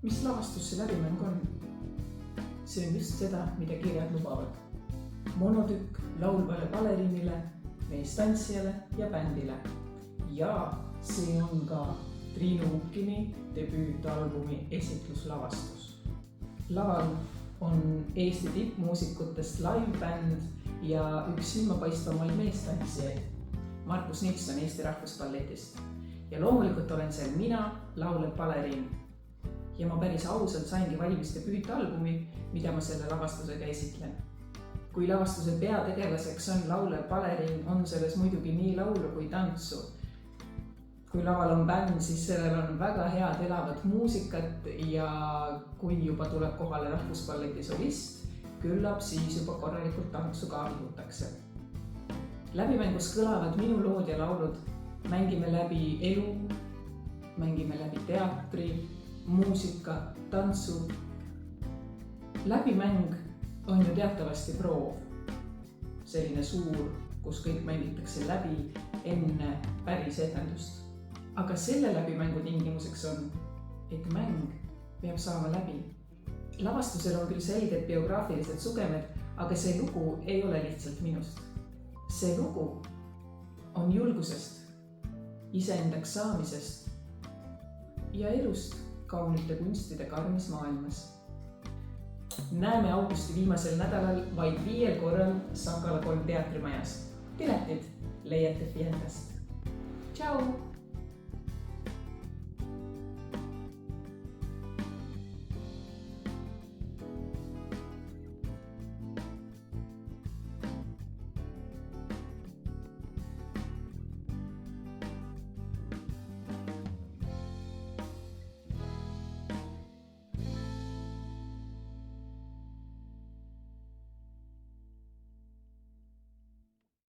Mis lavastus see läbimäng on? See on just seda, mida kirjad lubavad. Monotükk laulvale baleriinile, meestantsijale ja bändile. Ja see on ka Triinu Ukkini debüütalbumi esitluslavastus. Laval on Eesti tippmuusikutest live-bänd ja üks silmapaistvamaid meestantsijaid, Markus Nilsson Eesti Rahvusballetist. Ja loomulikult olen seal mina, laulev baleriin. Ja ma päris ausalt saingi valmis debüütalbumi, mida ma selle lavastusega esitlen. Kui lavastuse peategelaseks on laulev baleriin, on selles muidugi nii laulu kui tantsu. Kui laval on bänd, siis sellel on väga head elavat muusikat ja kui juba tuleb kohale Rahvusballeti solist, küllap siis juba korralikult tantsu ka vihutakse. Läbimängus kõlavad minu lood ja laulud. Mängime läbi elu, mängime läbi teatri, muusika, tantsu. Läbimäng on ju teatavasti proov. Selline suur, kus kõik mängitakse läbi enne päris etendust. Aga selle läbimängu tingimuseks on, et mäng peab saama läbi. Lavastusel on küll selged biograafilised sugemed, aga see lugu ei ole lihtsalt minust. See lugu on julgusest, iseendaks saamisest ja elust kaunite kunstide karmis maailmas. Näeme augusti viimasel nädalal vaid 5 korral Sakala 3 teatrimajas. Piletid leiate Fiendast. Tšau!